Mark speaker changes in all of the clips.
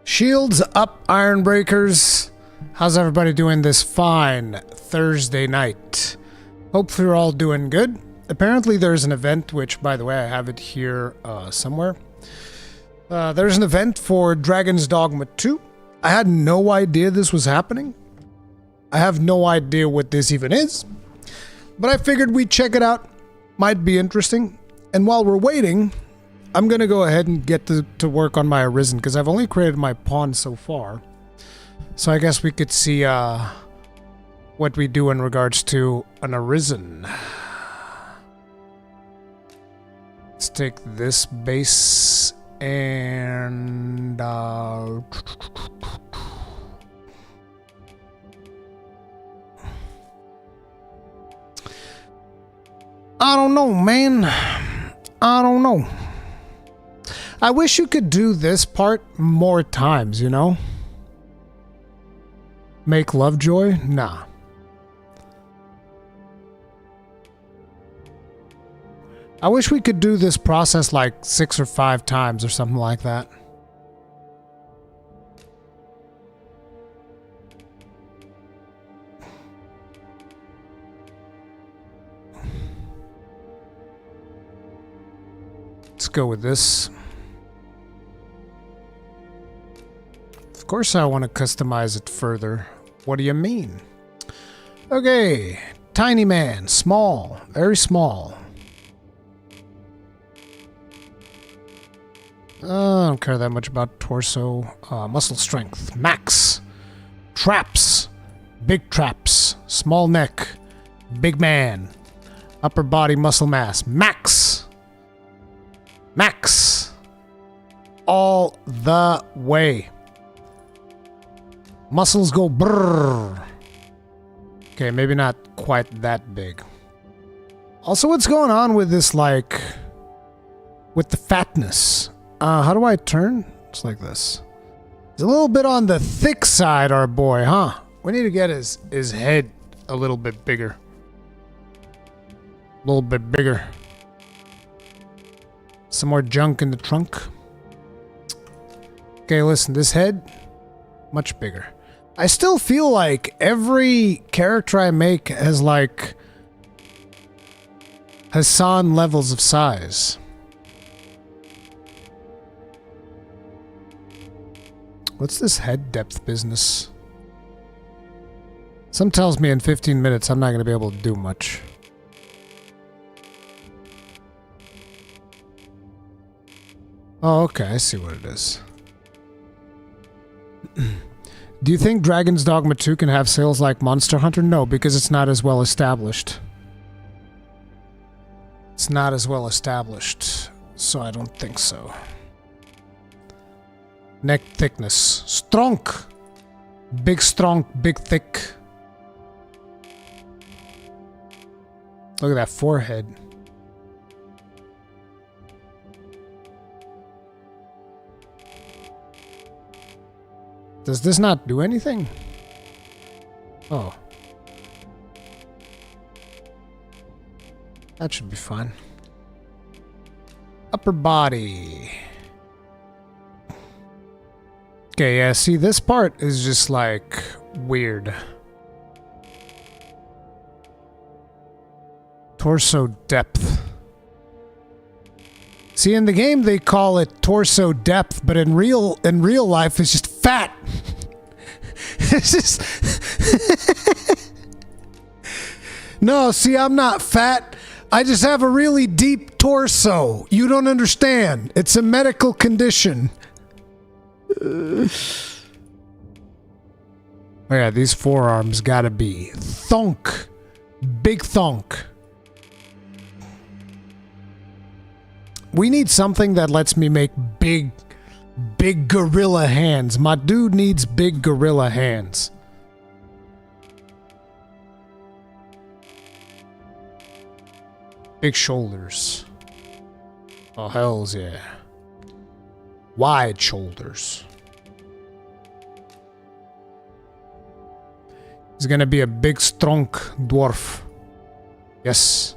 Speaker 1: Shields up, Iron Breakers. How's everybody doing this fine Thursday night? Hopefully you're all doing good. Apparently there's an event, which, by the way, I have it here somewhere. There's an event for Dragon's Dogma 2. I had no idea this was happening. I have no idea what this even is. But I figured we'd check it out. Might be interesting. And while we're waiting, I'm going to go ahead and get to work on my Arisen, because I've only created my pawn so far. So I guess we could see what we do in regards to an Arisen. Let's take this base and... I don't know, man. I don't know. I wish you could do this part more times, you know? Make Lovejoy? Nah. I wish we could do this process like 6 or 5 times or something like that. Let's go with this. Of course I want to customize it further. What do you mean? Okay. Tiny man. Small. Very small. I don't care that much about torso. Muscle strength. Max. Traps. Big traps. Small neck. Big man. Upper body muscle mass. Max. Max. All the way. Muscles go brrr. Okay, maybe not quite that big. Also, what's going on with this, like, with the fatness? How do I turn? It's like this. He's a little bit on the thick side, our boy, huh? We need to get his head a little bit bigger. A little bit bigger. Some more junk in the trunk. Okay, listen, this head, much bigger. I still feel like every character I make has, like, Hassan levels of size. What's this head depth business? Some tells me in 15 minutes I'm not going to be able to do much. Oh, okay, I see what it is. Do you think Dragon's Dogma 2 can have sales like Monster Hunter? No, because it's not as well established. It's not as well established, so I don't think so. Neck thickness. Strong. Big strong, big thick. Look at that forehead. Does this not do anything? Oh. That should be fine. Upper body. Okay, yeah, see, this part is just, like, weird. Torso depth. See, in the game they call it torso depth, but in real life it's just fat. It's just No, see, I'm not fat. I just have a really deep torso. You don't understand. It's a medical condition. Oh yeah, these forearms gotta be thunk. Big thunk. We need something that lets me make big gorilla hands. My dude needs big gorilla hands. Big shoulders. Oh, hells yeah. Wide shoulders. He's gonna be a big, strong dwarf. Yes.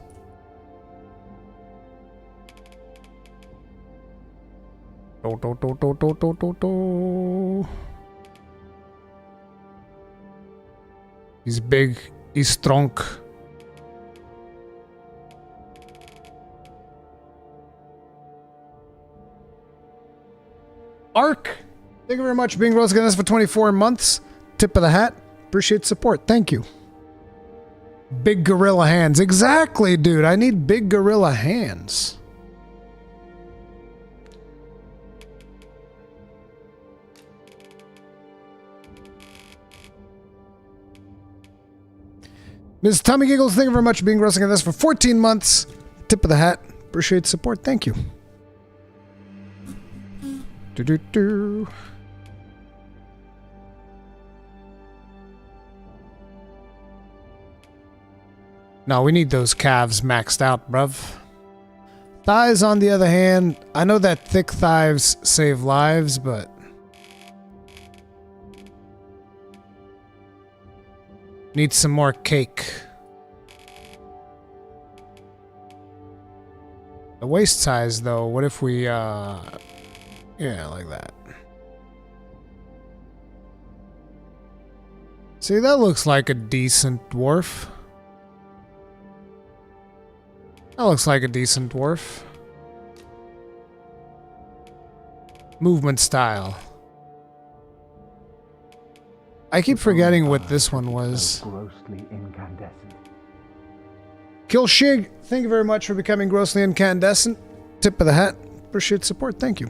Speaker 1: He's big. He's strong. Ark, thank you very much for being Rose Goodness for 24 months. Tip of the hat. Appreciate support. Thank you. Big gorilla hands. Exactly, dude. I need big gorilla hands. Ms. Tommy Giggles, thank you very much for being Rose Goodness for 14 months. Tip of the hat. Appreciate support. Thank you. No, we need those calves maxed out, bruv. Thighs, on the other hand, I know that thick thighs save lives, but need some more cake. The waist size, though, what if we, yeah, like that. See, that looks like a decent dwarf. That looks like a decent dwarf. Movement style. I keep forgetting what this one was.
Speaker 2: Grossly incandescent.
Speaker 1: Kill Shig, thank you very much for becoming grossly incandescent. Tip of the hat. Appreciate support. Thank you.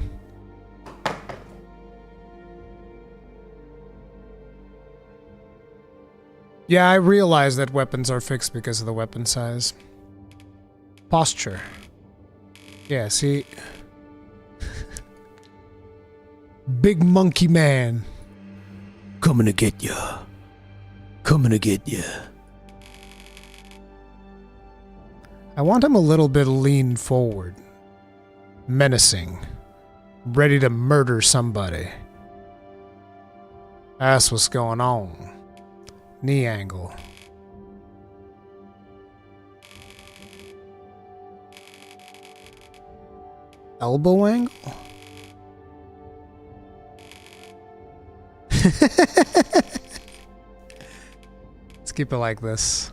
Speaker 1: Yeah, I realize that weapons are fixed because of the weapon size. Posture. Yeah, see? Big monkey man. Coming to get ya. Coming to get ya. I want him a little bit lean forward. Menacing. Ready to murder somebody. That's what's going on. Knee angle. Elbow angle? Let's keep it like this.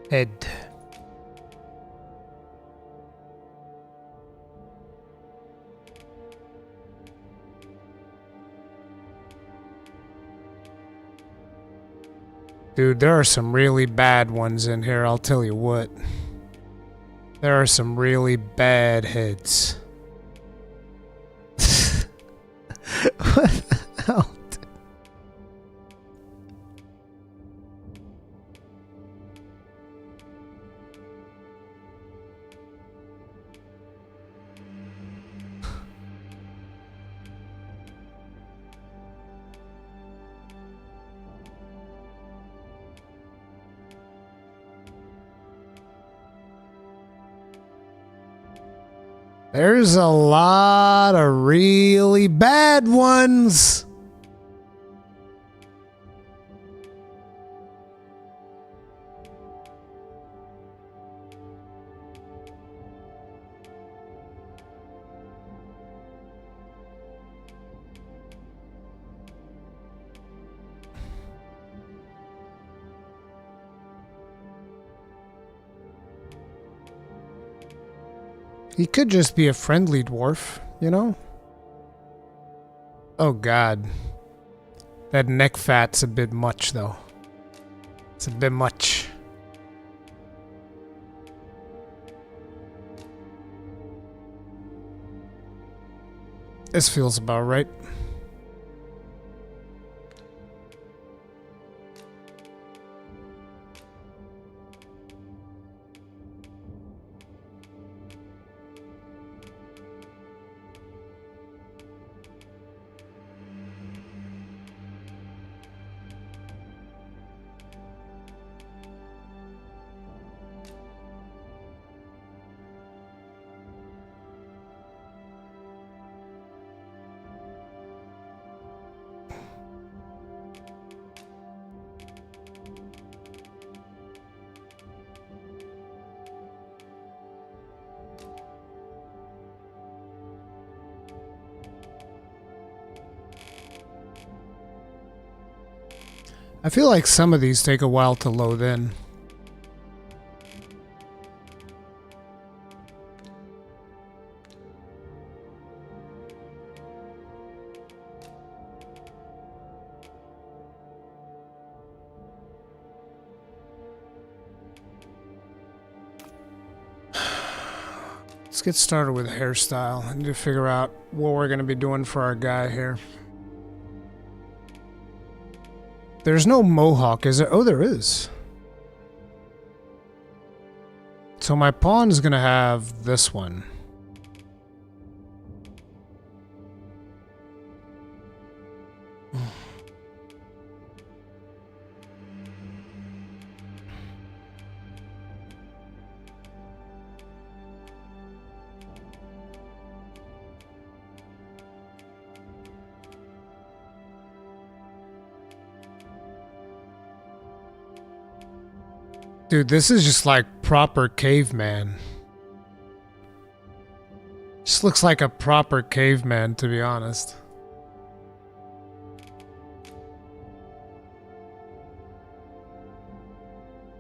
Speaker 1: Head. Dude, there are some really bad ones in here, I'll tell you what. There are some really bad heads. What the hell? There's a lot of really bad ones. He could just be a friendly dwarf, you know? Oh god. That neck fat's a bit much, though. It's a bit much. This feels about right. I feel like some of these take a while to load in. Let's get started with hairstyle. I need to figure out what we're going to be doing for our guy here. There's no mohawk, is there? Oh, there is. So my pawn is going to have this one. Dude, this is just like proper caveman. Just looks like a proper caveman, to be honest.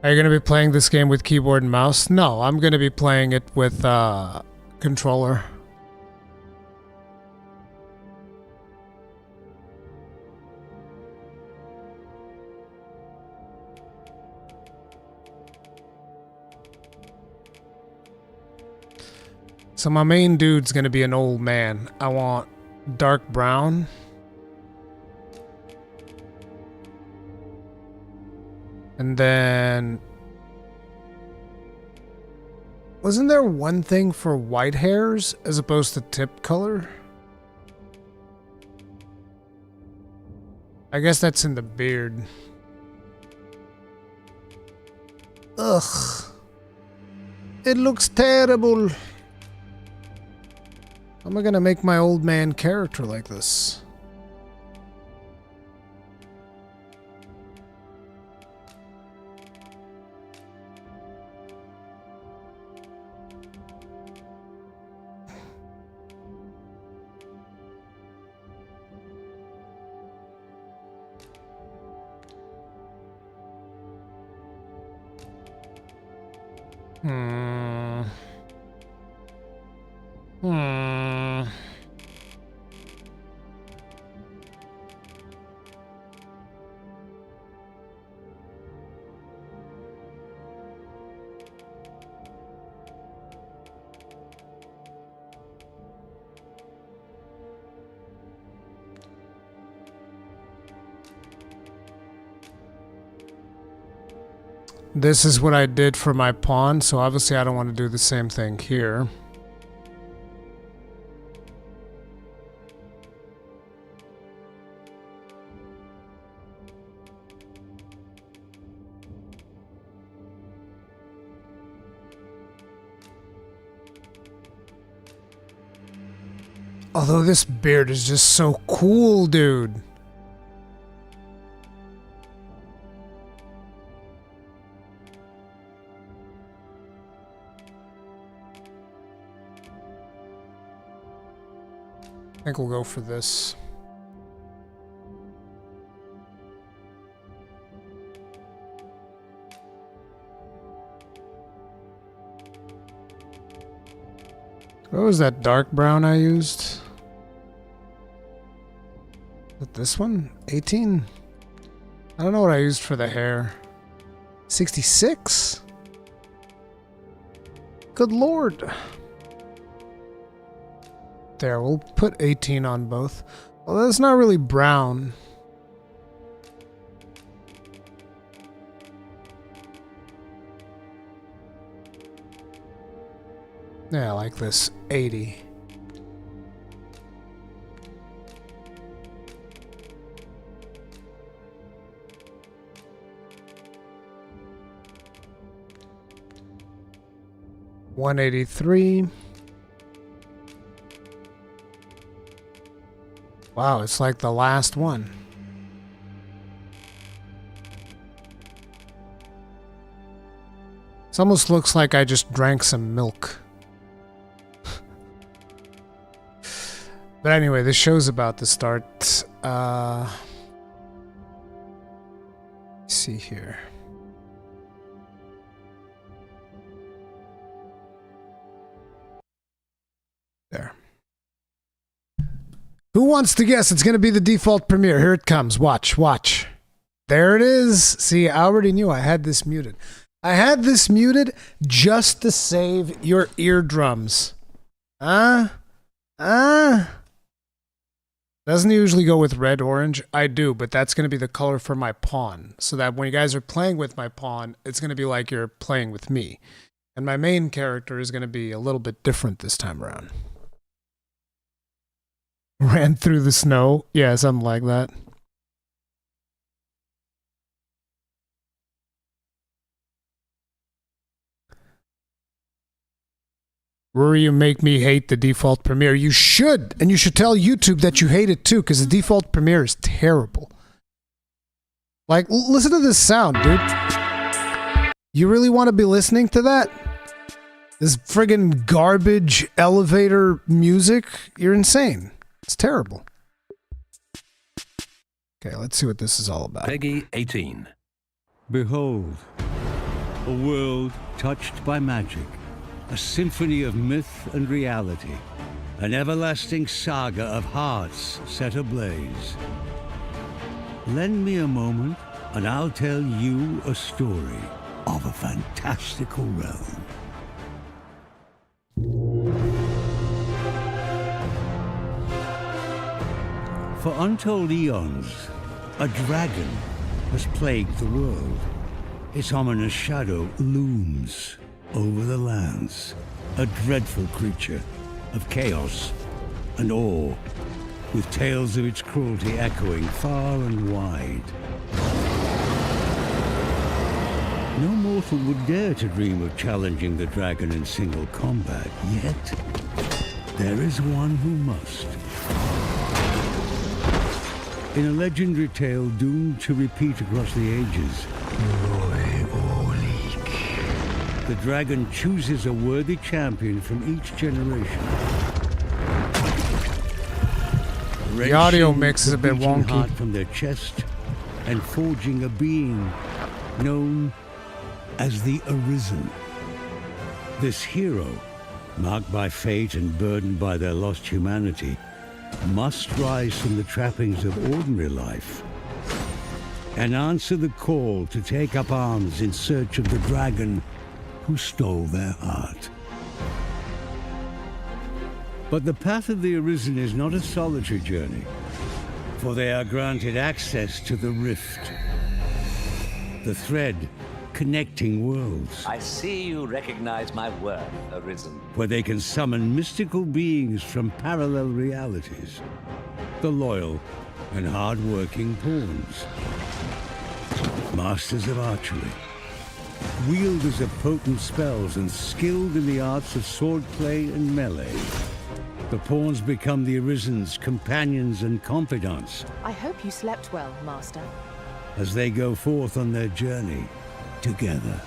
Speaker 1: Are you going to be playing this game with keyboard and mouse? No, I'm going to be playing it with controller. So my main dude's gonna be an old man. I want dark brown. And then... wasn't there one thing for white hairs as opposed to tip color? I guess that's in the beard. Ugh. It looks terrible. How am I gonna make my old man character like this? This is what I did for my pawn, so obviously I don't want to do the same thing here. Although this beard is just so cool, dude. I think we'll go for this. What was that dark brown I used? Is it this one? 18? I don't know what I used for the hair. 66? Good lord. There, we'll put 18 on both. Well, that's not really brown. Yeah, I like this. 80. $183. Wow, it's like the last one. This almost looks like I just drank some milk. But anyway, the show's about to start. see here. There. Who wants to guess? It's going to be the default premiere. Here it comes. Watch, watch. There it is. See, I already knew I had this muted. I had this muted just to save your eardrums. Doesn't usually go with red, orange. I do, but that's going to be the color for my pawn. So that when you guys are playing with my pawn, it's going to be like you're playing with me. And my main character is going to be a little bit different this time around. Ran through the snow. Yeah, something like that. Rory, you make me hate the default premiere. You should, and you should tell YouTube that you hate it too, because the default premiere is terrible. Like, listen to this sound, dude. You really want to be listening to that? This friggin' garbage elevator music? You're insane. It's terrible. Okay, let's see what this is all about.
Speaker 2: Peggy 18.
Speaker 3: Behold, a world touched by magic. A symphony of myth and reality. An everlasting saga of hearts set ablaze. Lend me a moment, and I'll tell you a story of a fantastical realm. For untold eons, a dragon has plagued the world. Its ominous shadow looms over the lands, a dreadful creature of chaos and awe, with tales of its cruelty echoing far and wide. No mortal would dare to dream of challenging the dragon in single combat, yet there is one who must. In a legendary tale doomed to repeat across the ages, the dragon chooses a worthy champion from each generation.
Speaker 1: The audio mix is a bit wonky.
Speaker 3: Heart from their chest and forging a being known as the Arisen. This hero, marked by fate and burdened by their lost humanity, must rise from the trappings of ordinary life and answer the call to take up arms in search of the dragon who stole their heart. But the path of the Arisen is not a solitary journey, for they are granted access to the Rift, the thread connecting worlds.
Speaker 2: I see you recognize my worth, Arisen.
Speaker 3: Where they can summon mystical beings from parallel realities, the loyal and hard-working pawns, masters of archery, wielders of potent spells and skilled in the arts of swordplay and melee. The pawns become the Arisen's companions and confidants.
Speaker 4: I hope you slept well, Master.
Speaker 3: As they go forth on their journey together.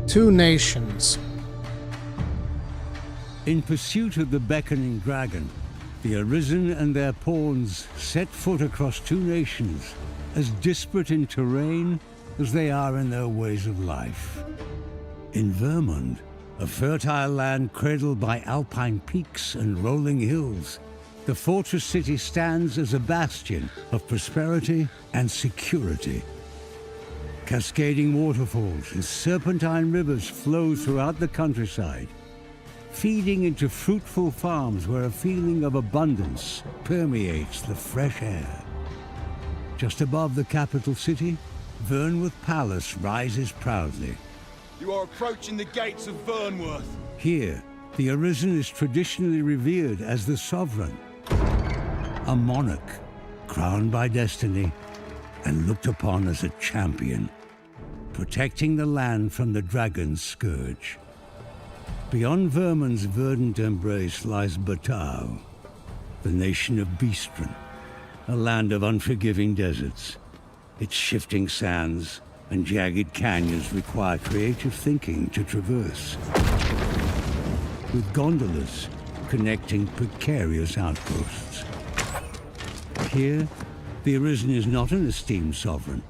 Speaker 1: Two nations.
Speaker 3: In pursuit of the beckoning dragon, the Arisen and their pawns set foot across two nations, as disparate in terrain as they are in their ways of life. In Vermund, a fertile land cradled by alpine peaks and rolling hills, the fortress city stands as a bastion of prosperity and security. Cascading waterfalls and serpentine rivers flow throughout the countryside, feeding into fruitful farms where a feeling of abundance permeates the fresh air. Just above the capital city, Vernworth Palace rises proudly.
Speaker 5: You are approaching the gates of Vernworth.
Speaker 3: Here, the Arisen is traditionally revered as the sovereign, a monarch crowned by destiny and looked upon as a champion, protecting the land from the dragon's scourge. Beyond Vermund's verdant embrace lies Batau, the nation of Beastren, a land of unforgiving deserts. Its shifting sands and jagged canyons require creative thinking to traverse. With gondolas, connecting precarious outposts. Here, the Arisen is not an esteemed sovereign,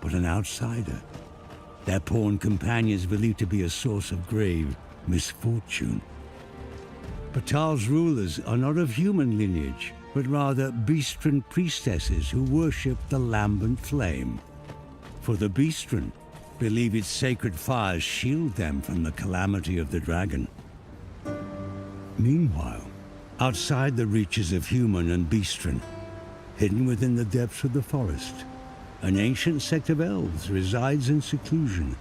Speaker 3: but an outsider. Their pawn companions believed to be a source of grave misfortune. Batal's rulers are not of human lineage, but rather Beastren priestesses who worship the lambent flame. For the Beastren believe its sacred fires shield them from the calamity of the dragon. Meanwhile, outside the reaches of human and Beastren, hidden within the depths of the forest, an ancient sect of elves resides in seclusion,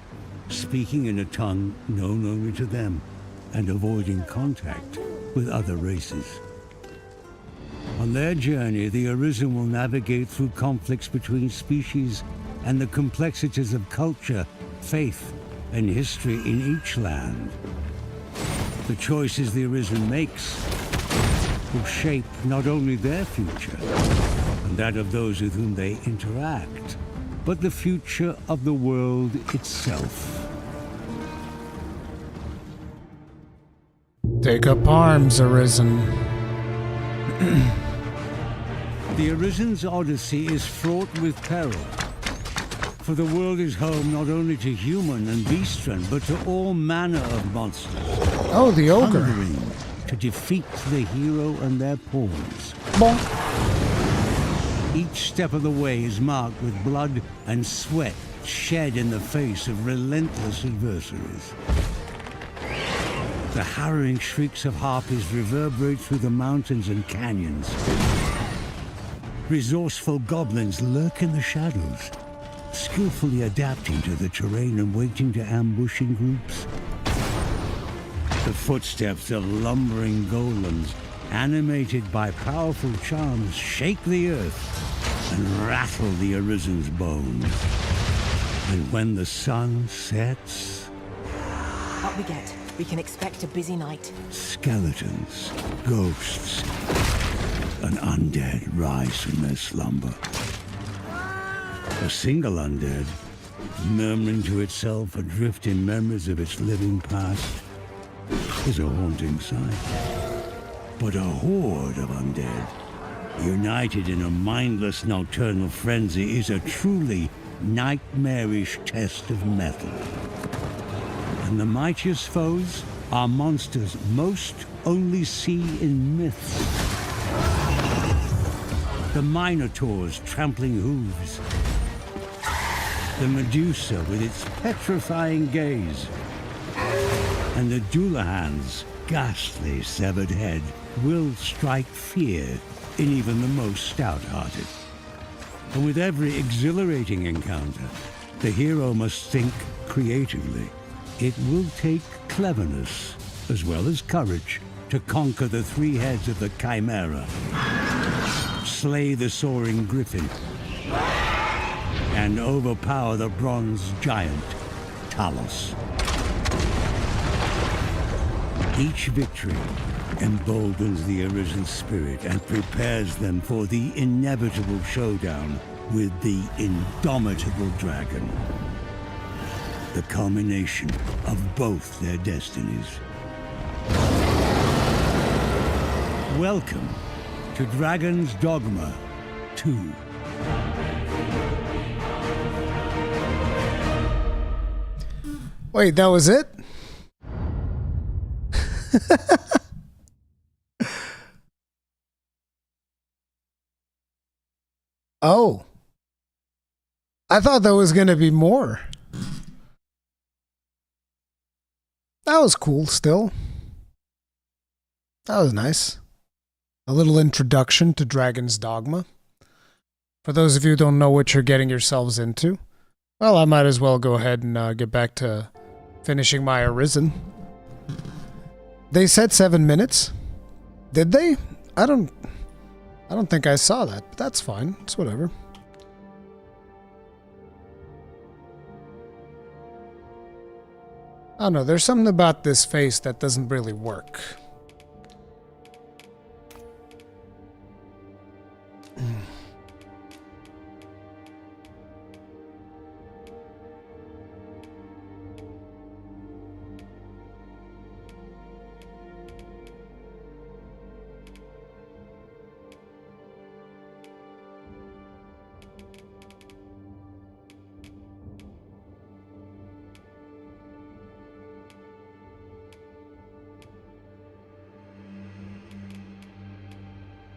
Speaker 3: speaking in a tongue known only to them, and avoiding contact with other races. On their journey, the Arisen will navigate through conflicts between species and the complexities of culture, faith, and history in each land. The choices the Arisen makes will shape not only their future, and that of those with whom they interact, but the future of the world itself.
Speaker 1: Take up arms, Arisen.
Speaker 3: The Arisen's odyssey is fraught with peril, for the world is home not only to human and Beastren, but to all manner of monsters.
Speaker 1: Oh, the ogre.
Speaker 3: Hungering to defeat the hero and their pawns.
Speaker 1: Bonk.
Speaker 3: Each step of the way is marked with blood and sweat shed in the face of relentless adversaries. The harrowing shrieks of harpies reverberate through the mountains and canyons. Resourceful goblins lurk in the shadows, skillfully adapting to the terrain and waiting to ambush in groups. The footsteps of lumbering golems, animated by powerful charms, shake the earth and rattle the Arisen's bones. And when the sun sets,
Speaker 4: Up we get. We can expect a busy night.
Speaker 3: skeletons, ghosts, and undead rise from their slumber. A single undead, murmuring to itself adrift in memories of its living past, is a haunting sight. But a horde of undead, united in a mindless nocturnal frenzy, is a truly nightmarish test of mettle. And the mightiest foes are monsters most only see in myths. The Minotaur's trampling hooves, the Medusa with its petrifying gaze, and the Dullahan's ghastly severed head will strike fear in even the most stout-hearted. And with every exhilarating encounter, the hero must think creatively. It will take cleverness, as well as courage, to conquer the three heads of the Chimera, slay the soaring griffin, and overpower the bronze giant, Talos. Each victory emboldens the Arisen spirit and prepares them for the inevitable showdown with the indomitable dragon. The culmination of both their destinies. Welcome to Dragon's Dogma 2.
Speaker 1: Wait, that was it? Oh. I thought there was going to be more. That was cool still. That was nice. A little introduction to Dragon's Dogma. For those of you who don't know what you're getting yourselves into, well, I might as well go ahead and get back to finishing my Arisen. They said 7 minutes. Did they? I don't think I saw that, but that's fine. It's whatever. I don't know, there's something about this face that doesn't really work.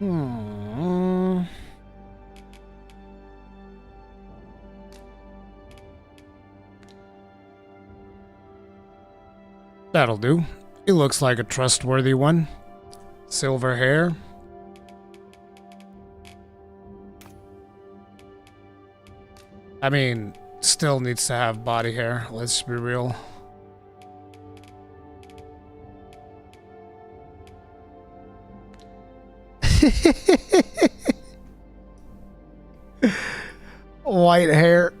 Speaker 1: Hmm. That'll do. He looks like a trustworthy one. Silver hair. I mean, still needs to have body hair, let's be real. White hair.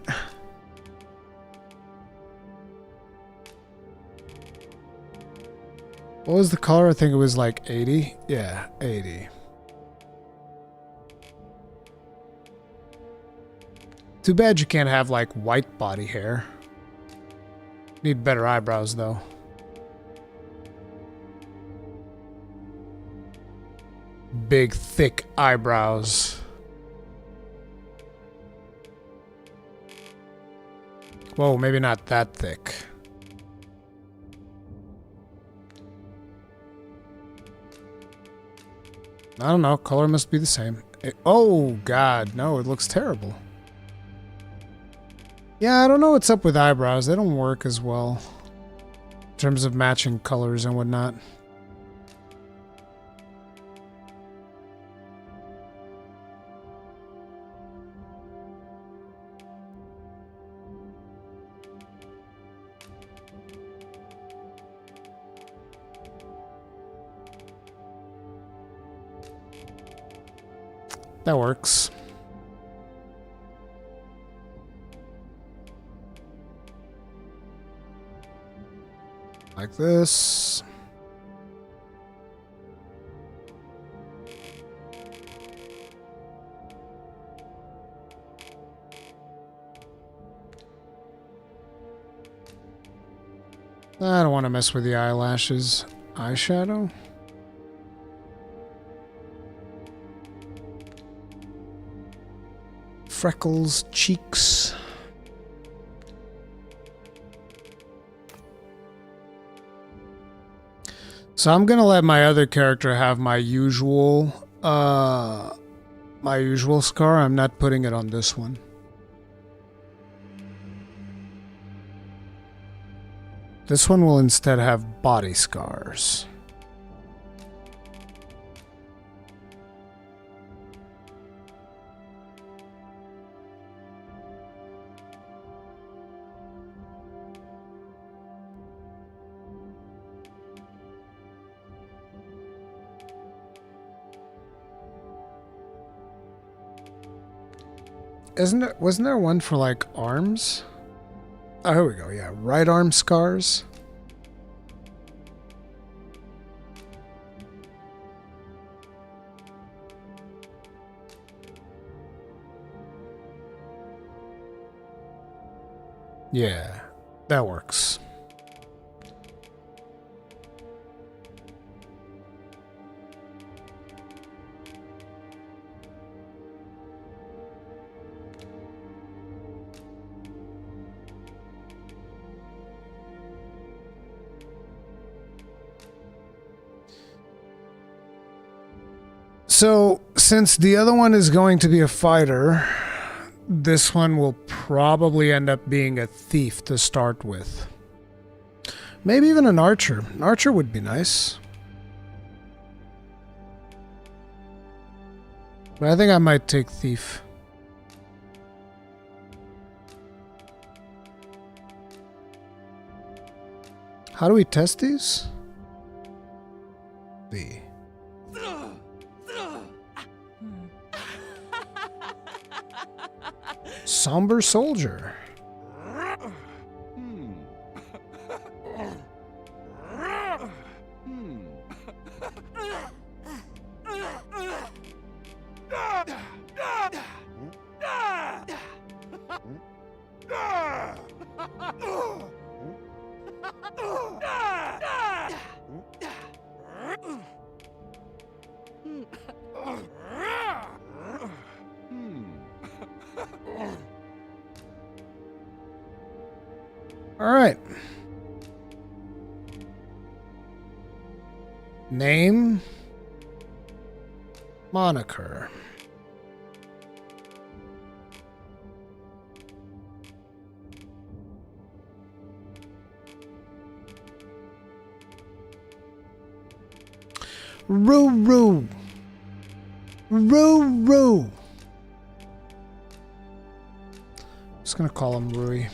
Speaker 1: What was the color? I think it was like 80. Yeah, 80. Too bad you can't have like white body hair. Need better eyebrows though. Big, thick eyebrows. Whoa, maybe not that thick. I don't know. Color must be the same. Oh, God. No, it looks terrible. Yeah, I don't know what's up with eyebrows. They don't work as well. In terms of matching colors and whatnot. That works. Like this. I don't want to mess with the eyelashes. Eyeshadow? Freckles, cheeks. So I'm gonna let my other character have my usual scar. I'm not putting it on this one. This one will instead have body scars. Wasn't there one for like arms? Oh, here we go. Yeah, right arm scars. Yeah, that works. So, since the other one is going to be a fighter, this one will probably end up being a thief to start with. Maybe even an archer. An archer would be nice. But I think I might take thief. How do we test these? The somber soldier. All right. Name. Moniker. Roo. Just gonna call him Rui.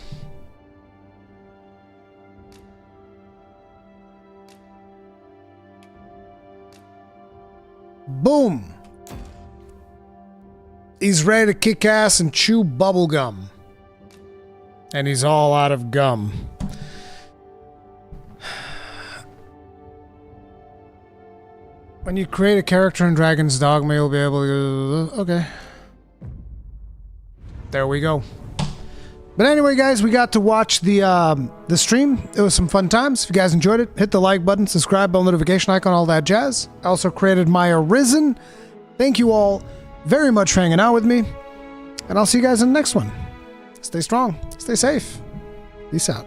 Speaker 1: Boom! He's ready to kick ass and chew bubble gum. And he's all out of gum. When you create a character in Dragon's Dogma, you'll be able to... Okay. There we go. But anyway, guys, we got to watch the stream. It was some fun times. If you guys enjoyed it, hit the like button, subscribe, bell notification icon, all that jazz. I also created my Arisen. Thank you all very much for hanging out with me. And I'll see you guys in the next one. Stay strong. Stay safe. Peace out.